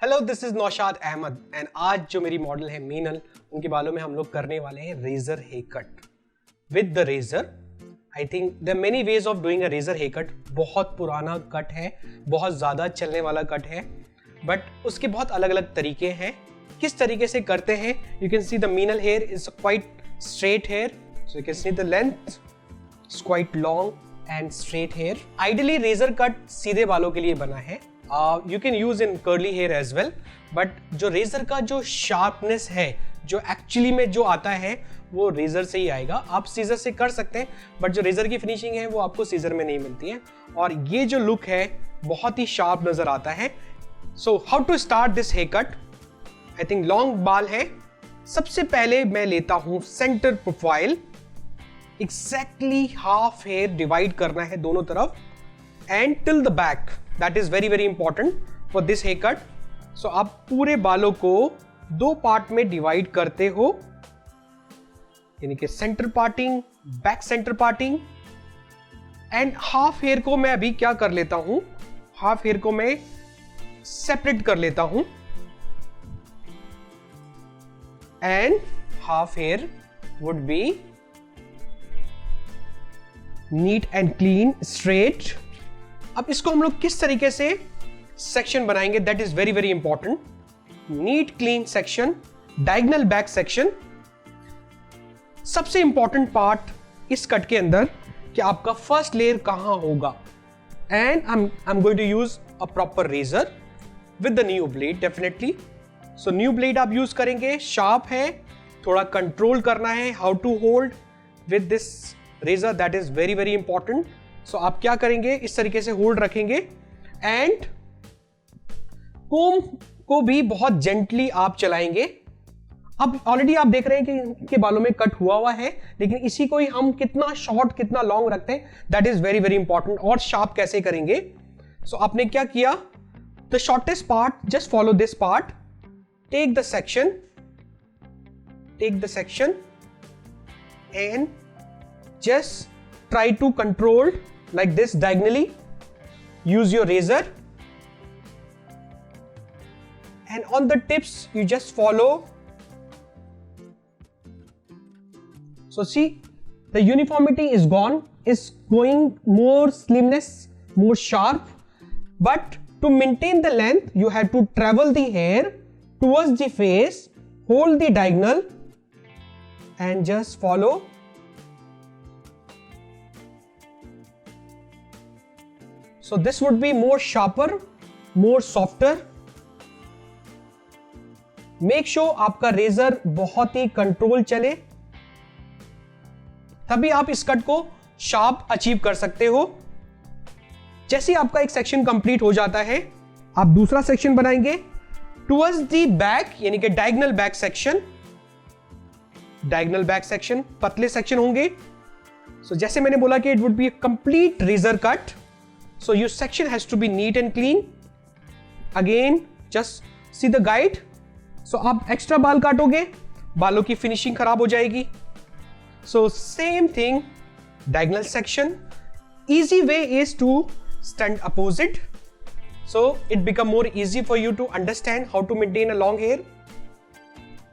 Hello, this is Naushad Ahmed and आज जो मेरी मॉडल है मीनल, उनके बालों में हम लोग करने वाले हैं razor hair cut with the razor. I think there many ways of doing a razor hair cut. बहुत पुराना कट है, बहुत ज़्यादा चलने वाला कट है, बट उसके बहुत अलग अलग तरीके हैं। किस तरीके से करते हैं, you can see the Meenal hair is quite straight hair, so you can see the length is quite long and straight hair. Ideally razor cut सीधे बालों के लिए बना है। You can use in curly hair as well, but जो razor का जो sharpness है, जो एक्चुअली में जो आता है वो रेजर से ही आएगा। आप सीजर से कर सकते हैं, बट जो रेजर की फिनिशिंग है वो आपको सीजर में नहीं मिलती है। और ये जो लुक है बहुत ही शार्प नजर आता है। So how to start this haircut? I think long बाल है। सबसे पहले मैं लेता हूं centre profile, exactly half hair divide करना है दोनों तरफ and till the back. That is very very important for this haircut. सो आप पूरे बालों को दो पार्ट में डिवाइड करते हो, यानी कि centre parting, back centre parting. And half hair को मैं अभी क्या कर लेता हूं, हाफ हेयर को मैं सेपरेट कर लेता हूं and half hair would be neat and clean straight. अब इसको हम लोग किस तरीके से सेक्शन बनाएंगे, that is very very important. Neat clean section, diagonal back section. सबसे इंपॉर्टेंट पार्ट इस कट के अंदर कि आपका फर्स्ट लेयर कहां होगा। And I am going to use a proper razor with the new blade definitely. So new blade आप use करेंगे, शार्प है, थोड़ा कंट्रोल करना है how to hold with this razor, that is very very important. So आप क्या करेंगे, इस तरीके से होल्ड रखेंगे एंड कोम को भी बहुत जेंटली आप चलाएंगे। अब ऑलरेडी आप देख रहे हैं कि इनके बालों में कट हुआ है, लेकिन इसी को ही हम कितना शॉर्ट कितना लॉन्ग रखते हैं, that is very very important. और शार्प कैसे करेंगे, सो आपने क्या किया, the shortest part, just follow this part, take the section and just try to control like this diagonally. Use your razor and on the tips you just follow. So see, the uniformity is gone, is going more slimness, more sharp. But to maintain the length you have to travel the hair towards the face, hold the diagonal and just follow. So this would be more sharper, more softer. Make sure आपका razor बहुत ही control चले, तभी आप इस cut को sharp achieve कर सकते हो। जैसे ही आपका एक सेक्शन कंप्लीट हो जाता है, आप दूसरा सेक्शन बनाएंगे टुवर्ड्स द बैक, यानी कि diagonal back section. Diagonal back section पतले सेक्शन होंगे। So जैसे मैंने बोला कि it would be a complete razor cut. So your section has to be neat and clean. Again, just see the guide. So आप extra बाल काटोगे, बालों की फिनिशिंग खराब हो जाएगी। So same thing, diagonal section. Easy way is to stand opposite. So it become more easy for you to understand how to maintain a long hair,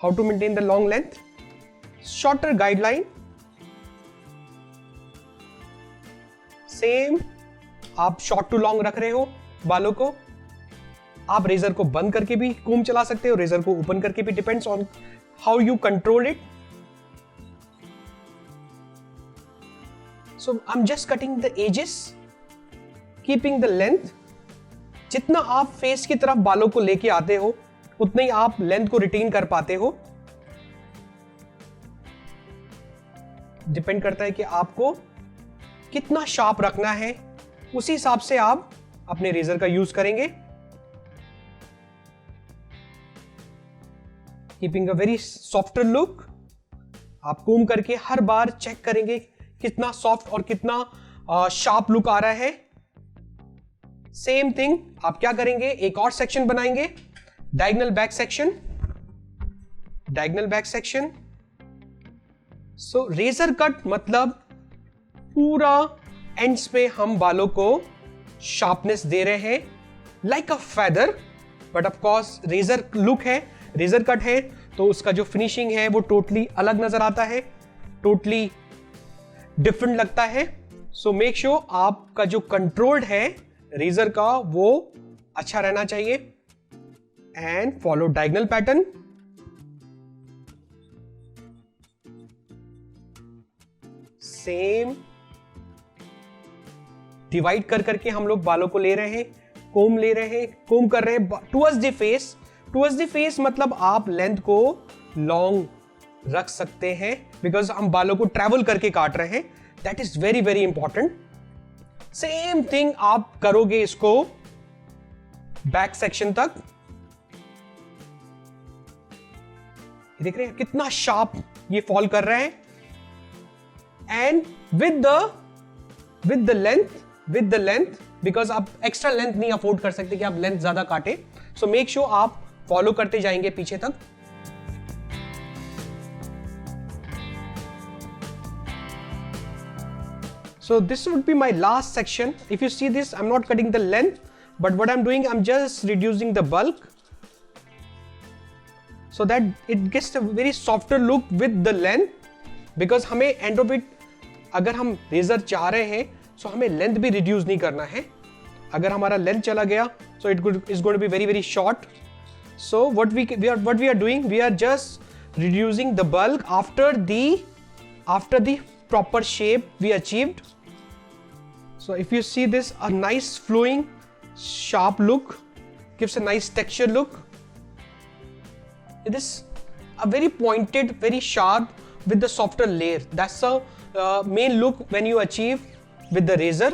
how to maintain the long length. Shorter guideline. Same. आप short to long रख रहे हो बालों को, आप razor को बंद करके भी कोम चला सकते हो, रेजर को ओपन करके भी, depends on how you control it. So I am just cutting the edges, keeping the length. जितना आप फेस की तरफ बालों को लेके आते हो, उतना ही आप लेंथ को रिटेन कर पाते हो। डिपेंड करता है कि आपको कितना शार्प रखना है, उसी हिसाब से आप अपने रेजर का यूज करेंगे। Keeping a very softer look. आप कोम करके हर बार चेक करेंगे कितना सॉफ्ट और कितना शार्प लुक आ रहा है। सेम थिंग आप क्या करेंगे, एक और सेक्शन बनाएंगे, diagonal back section. Diagonal back section. So razor cut मतलब पूरा एंड्स पे हम बालों को शार्पनेस दे रहे हैं, like a feather. But of course razor look है, रेजर कट है, तो उसका जो फिनिशिंग है वो टोटली अलग नजर आता है, टोटली डिफरेंट लगता है। सो मेक श्योर आपका जो कंट्रोल्ड है रेजर का वो अच्छा रहना चाहिए। And follow diagonal pattern. Same divide कर करके हम लोग बालों को ले रहे हैं, कोम ले रहे हैं, कोम कर रहे हैं towards the face. Towards the face मतलब आप लेंथ को लॉन्ग रख सकते हैं, बिकॉज हम बालों को ट्रैवल करके काट रहे हैं। That is very very important. Same thing आप करोगे इसको बैक सेक्शन तक। देख रहे हैं कितना शार्प ये फॉल कर रहा है। And with the length because आप एक्स्ट्रा लेंथ नहीं अफोर्ड कर सकते कि आप लेंथ ज्यादा काटे। सो मेक श्योर आप फॉलो करते जाएंगे पीछे तक। So this would be my last section. If you see this, I'm not cutting the length, but what I'm doing, I'm just reducing the bulk so that it gets a very softer look with the length. Because हमें end of it, अगर हम razor चाह रहे हैं, so हमें length भी reduce नहीं करना है। अगर हमारा लेंथ चला गया, so it is going to be very very short. So what we are doing, we are just reducing the bulk after the proper shape we achieved. So if you see this, a nice flowing sharp look gives a nice texture look. It is a very pointed, very sharp with the softer layer. That's the main look when you achieve with the razor,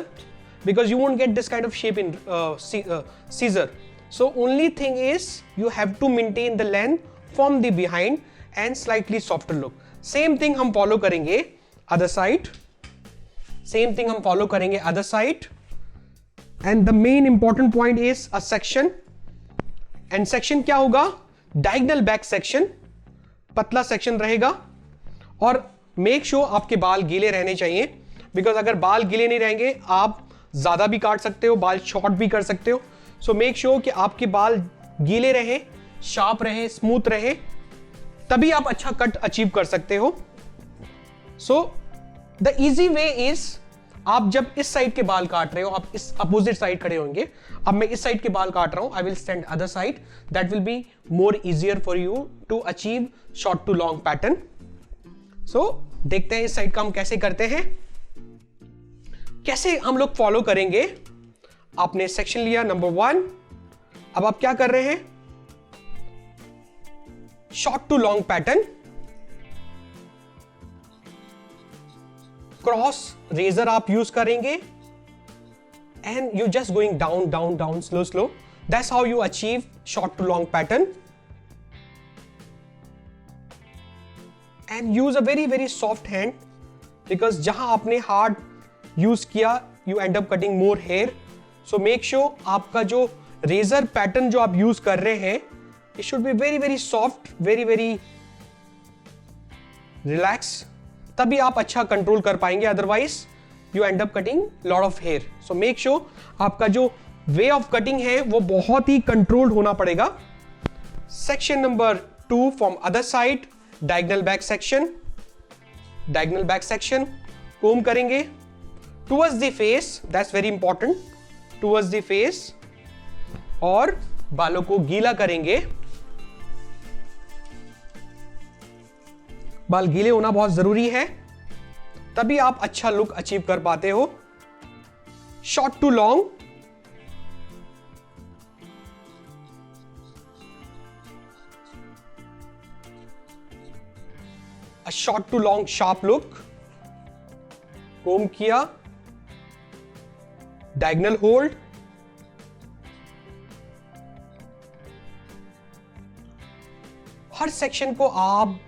because you won't get this kind of shape in scissor. So only thing is you have to maintain the length from the behind and slightly softer look. Same thing हम follow करेंगे other side. Same thing हम follow करेंगे other side. And the main important point is a section. And section क्या होगा? Diagonal back section. पतला section रहेगा। और make sure आपके बाल गीले रहने चाहिए, because अगर बाल गीले नहीं रहेंगे आप ज़्यादा भी काट सकते हो, बाल शॉर्ट भी कर सकते हो। So make sure कि आपके बाल गीले रहे, शार्प रहे, स्मूथ रहे, तभी आप अच्छा कट अचीव कर सकते हो। So the easy way is, आप जब इस साइड के बाल काट रहे हो, आप इस अपोजिट साइड खड़े होंगे। अब मैं इस साइड के बाल काट रहा हूं, I will stand other side. That will be more easier for you to achieve short to long pattern. So देखते हैं इस साइड का हम कैसे करते हैं, कैसे हम लोग फॉलो करेंगे। आपने सेक्शन लिया नंबर 1, अब आप क्या कर रहे हैं? Short to long pattern. Cross razor आप यूज करेंगे and you just going down down down slow slow. That's how you achieve short to long pattern. And use a very very soft hand, because जहां आपने hard use किया you end up cutting more hair. So make sure आपका जो razor pattern जो आप use कर रहे हैं, it should be very very soft, very very relax, तभी आप अच्छा कंट्रोल कर पाएंगे। Otherwise you end up cutting lot of hair. So make sure आपका जो वे ऑफ कटिंग है वो बहुत ही कंट्रोल्ड होना पड़ेगा। Section number 2 from other side, diagonal back section. Diagonal back section comb करेंगे towards the face, that's very important, towards the face, और बालों को गीला करेंगे। बाल गीले होना बहुत जरूरी है, तभी आप अच्छा लुक अचीव कर पाते हो। Short to long, a short to long sharp look. Comb किया, डायगोनल होल्ड, हर सेक्शन को आप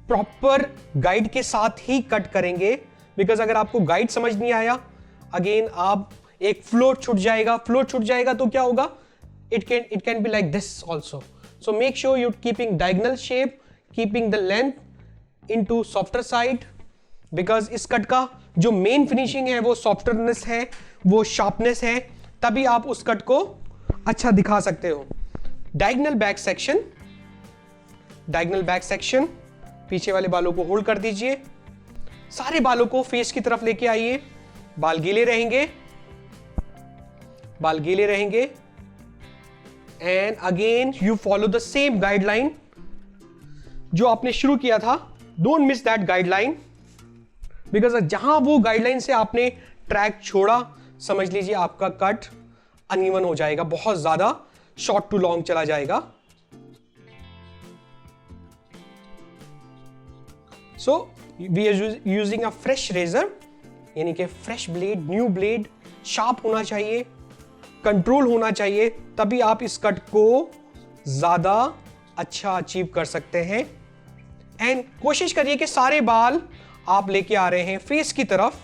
प्रॉपर गाइड के साथ ही कट करेंगे, बिकॉज अगर आपको गाइड समझ नहीं आया, अगेन आप एक फ्लो छूट जाएगा। फ्लो छूट जाएगा तो क्या होगा? It can be like this also. So make sure you keeping diagonal shape, keeping the length into softer side, because इस कट का जो मेन फिनिशिंग है वो सॉफ्टनेस है, वो शार्पनेस है, तभी आप उस कट को अच्छा दिखा सकते हो। Diagonal back section, diagonal back section, पीछे वाले बालों को होल्ड कर दीजिए, सारे बालों को फेस की तरफ लेके आइए, बाल गीले रहेंगे, बाल गीले रहेंगे, and again you follow the same guideline जो आपने शुरू किया था। Don't miss that guideline, because जहां वो गाइडलाइन से आपने ट्रैक छोड़ा, समझ लीजिए आपका कट अनइवन हो जाएगा, बहुत ज्यादा शॉर्ट टू लॉन्ग चला जाएगा। So we are using a fresh razor, यानी कि fresh blade, new blade, sharp होना चाहिए, कंट्रोल होना चाहिए, तभी आप इस कट को ज्यादा अच्छा अचीव कर सकते हैं। एंड कोशिश करिए कि सारे बाल आप लेके आ रहे हैं फेस की तरफ,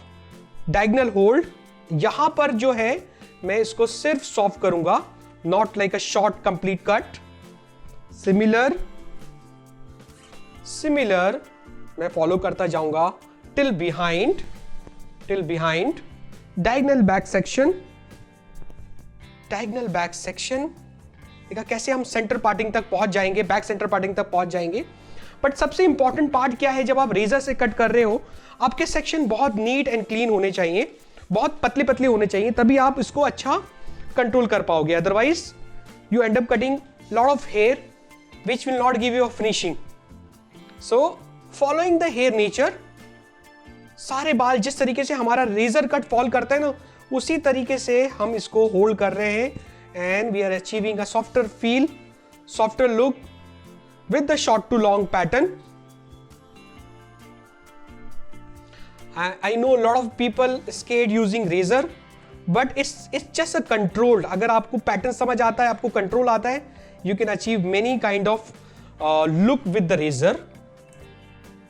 डायगोनल होल्ड। यहां पर जो है मैं इसको सिर्फ सॉफ्ट करूंगा, not like a short complete cut. Similar मैं फॉलो करता जाऊंगा till behind, diagonal back section, diagonal back section. देखा कैसे हम सेंटर पार्टिंग तक पहुंच जाएंगे, बैक सेंटर पार्टिंग तक पहुंच जाएंगे। बट सबसे इंपॉर्टेंट पार्ट क्या है, जब आप रेजर से कट कर रहे हो, आपके सेक्शन बहुत नीट एंड क्लीन होने चाहिए, बहुत पतले पतले होने चाहिए, तभी आप इसको अच्छा कंट्रोल कर पाओगे। Otherwise you end up cutting lot of hair which will not give you a finishing. So following the hair nature, सारे बाल जिस तरीके से हमारा रेजर कट फॉल करता है ना, उसी तरीके से हम इसको होल्ड कर रहे हैं, and we are achieving a softer feel, softer look with the short to long pattern. I know a lot of people scared using razor, but it's just a controlled. अगर आपको पैटर्न समझ आता है, आपको control आता है, you can achieve many kind of look with the razor.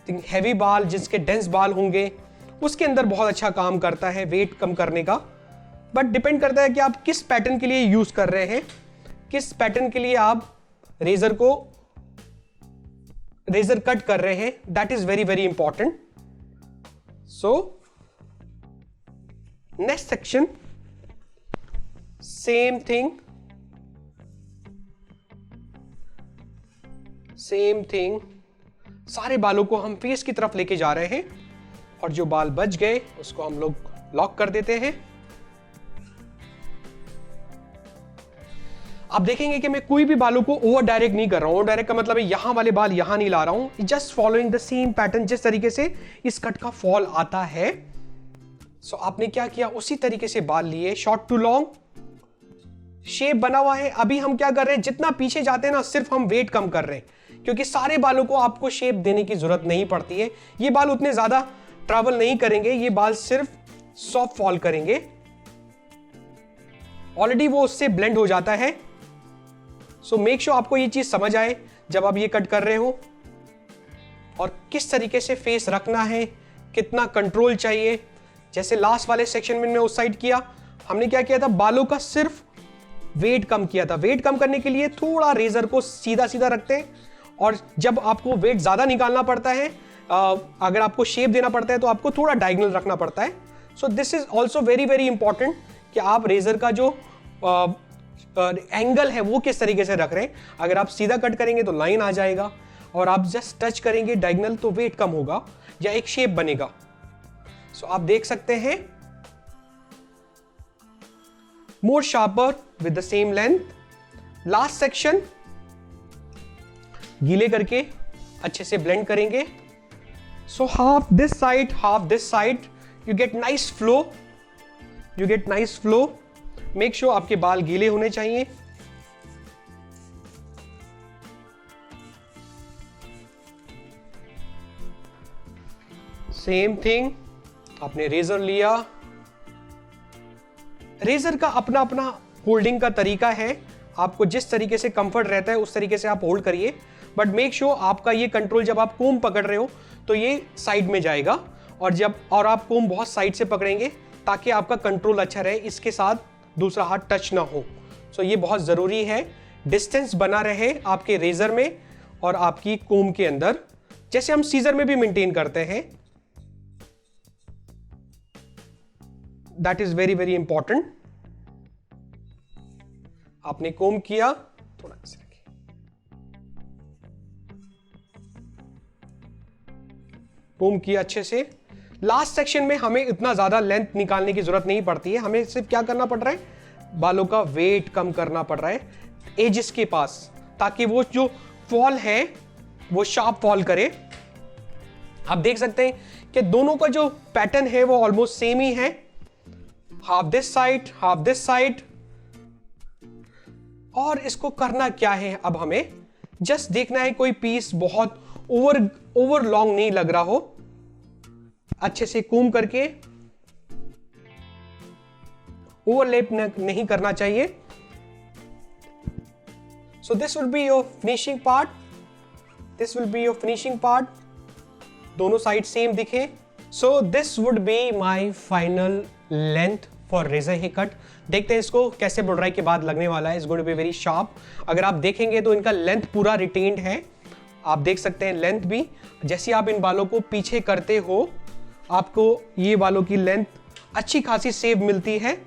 think heavy बाल, जिसके डेंस बाल होंगे, उसके अंदर बहुत अच्छा काम करता है वेट कम करने का। बट डिपेंड करता है कि आप किस पैटर्न के लिए यूज कर रहे हैं, किस पैटर्न के लिए आप रेजर कट कर रहे हैं, that is very very important. So next section, same thing, सारे बालों को हम फेस की तरफ लेके जा रहे हैं, और जो बाल बच गए उसको हम लोग लॉक कर देते हैं। आप देखेंगे कि मैं कोई भी बालों को ओवर डायरेक्ट नहीं कर रहा हूं। ओवर डायरेक्ट का मतलब है यहां वाले बाल यहां नहीं ला रहा हूं, just following the same pattern, जिस तरीके से इस कट का फॉल आता है। सो आपने क्या किया, उसी तरीके से बाल लिए, शॉर्ट टू लॉन्ग, शेप बना हुआ है। अभी हम क्या कर रहे हैं, जितना पीछे जाते हैं ना, सिर्फ हम वेट कम कर रहे हैं, क्योंकि सारे बालों को आपको शेप देने की जरूरत नहीं पड़ती है। ये बाल उतने ज्यादा ट्रैवल नहीं करेंगे, ये बाल सिर्फ सॉफ्ट फॉल करेंगे, ऑलरेडी वो उससे ब्लेंड हो जाता है। सो मेक श्योर आपको ये चीज समझ आए जब आप ये कट कर रहे हो, और किस तरीके से फेस रखना है, कितना कंट्रोल चाहिए। जैसे लास्ट वाले सेक्शन में मैं उस साइड किया, हमने क्या किया था, बालों का सिर्फ वेट कम किया था। वेट कम करने के लिए थोड़ा रेजर को सीधा सीधा रखते हैं, और जब आपको वेट ज्यादा निकालना पड़ता है, अगर आपको शेप देना पड़ता है, तो आपको थोड़ा डायगोनल रखना पड़ता है। So this is also very very important कि आप रेजर का जो एंगल है वो किस तरीके से रख रहे हैं। अगर आप सीधा कट करेंगे तो लाइन आ जाएगा, और आप जस्ट टच करेंगे डायगोनल तो वेट कम होगा या एक शेप बनेगा। सो आप देख सकते हैं, more sharper with the same length. Last section गीले करके अच्छे से ब्लेंड करेंगे। So half this side, you get nice flow, make sure आपके बाल गीले होने चाहिए। सेम थिंग, आपने रेजर लिया, रेजर का अपना अपना होल्डिंग का तरीका है, आपको जिस तरीके से कंफर्ट रहता है उस तरीके से आप होल्ड करिए। बट मेक श्योर आपका ये कंट्रोल, जब आप कोम पकड़ रहे हो तो ये साइड में जाएगा, और आप कोम बहुत साइड से पकड़ेंगे ताकि आपका कंट्रोल अच्छा रहे, इसके साथ दूसरा हाथ टच ना हो। सो ये बहुत जरूरी है, डिस्टेंस बना रहे आपके रेजर में और आपकी कोम के अंदर, जैसे हम सीजर में भी मेंटेन करते हैं। That is very very important. आपने कोम किया, थोड़ा ऐसे रखिए, कोम किया अच्छे से। लास्ट सेक्शन में हमें इतना ज्यादा लेंथ निकालने की जरूरत नहीं पड़ती है, हमें सिर्फ क्या करना पड़ रहा है, बालों का वेट कम करना पड़ रहा है एजेस के पास, ताकि वो जो फॉल है वो शार्प फॉल करे। आप देख सकते हैं कि दोनों का जो पैटर्न है वो ऑलमोस्ट सेम ही है, half this side, half this side. और इसको करना क्या है, अब हमें जस्ट देखना है कोई पीस बहुत ओवर लॉन्ग नहीं लग रहा हो, अच्छे से कूम करके, ओवरलैप नहीं करना चाहिए। So this will be your finishing part, this will be your finishing part, दोनों साइड सेम दिखे। So this would be my final length for razor hair cut. देखते हैं इसको कैसे बुढ़ाई के बाद लगने वाला है। It's going to be very sharp. अगर आप देखेंगे तो इनका लेंथ पूरा रिटेन्ड है, आप देख सकते हैं लेंथ भी। जैसे आप इन बालों को पीछे करते हो, आपको ये बालों की लेंथ अच्छी खासी सेव मिलती है,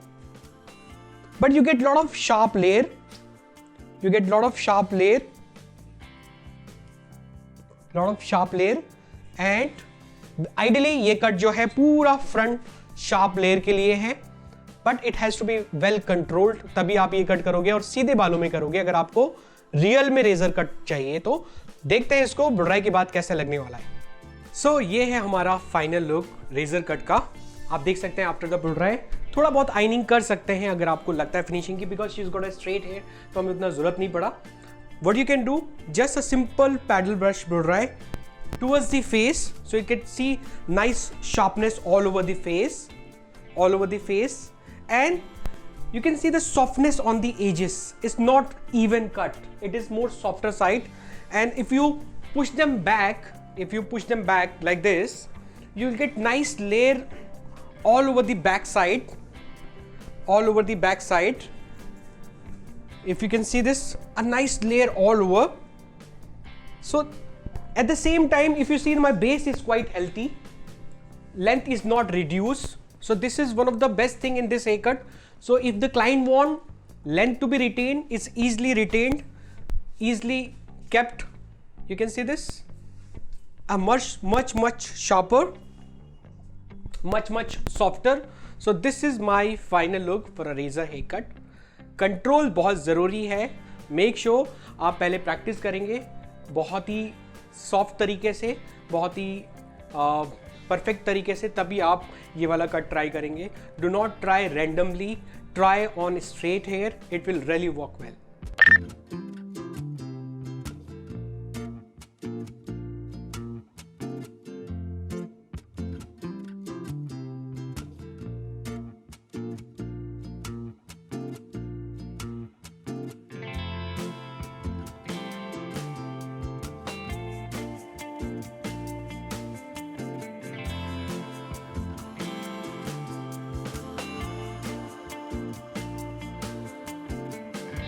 but you get lot of sharp layer, you get lot of sharp layer and ideally ये कट जो है पूरा फ्रंट शार्प लेयर के लिए है, but it has to be well controlled, तभी आप ये कट करोगे और सीधे बालों में करोगे अगर आपको रियल में रेजर कट चाहिए। तो देखते हैं इसको बुढ़ाई के बाद कैसे लगने वाला है। सो ये है हमारा फाइनल लुक रेजर कट का। आप देख सकते हैं आफ्टर द बुढ़ाई थोड़ा बहुत आइनिंग कर सकते हैं अगर आपको लगता है फिनिशिंग की, because she is got a straight hair, तो हमें उतना जरूरत नहीं पड़ा। What you can do, just a simple paddle brush बुढ़ाई towards the face, so you can see nice sharpness all over the face, and you can see the softness on the edges. It's not even cut, it is more softer side, and if you push them back like this, you'll get nice layer all over the back side. If you can see this, a nice layer all over. So at the same time, if you see my base is quite healthy, length is not reduced, so this is one of the best thing in this haircut. So if the client want length to be retained, it's easily retained, easily kept. You can see this, a much sharper, much softer. So this is my final look for a razor haircut. Control बहुत ज़रूरी है, make sure आप पहले practice करेंगे बहुत ही soft तरीके से, बहुत ही परफेक्ट तरीके से, तभी आप ये वाला कट ट्राई करेंगे। Do not try randomly, try on straight hair, it will really work well.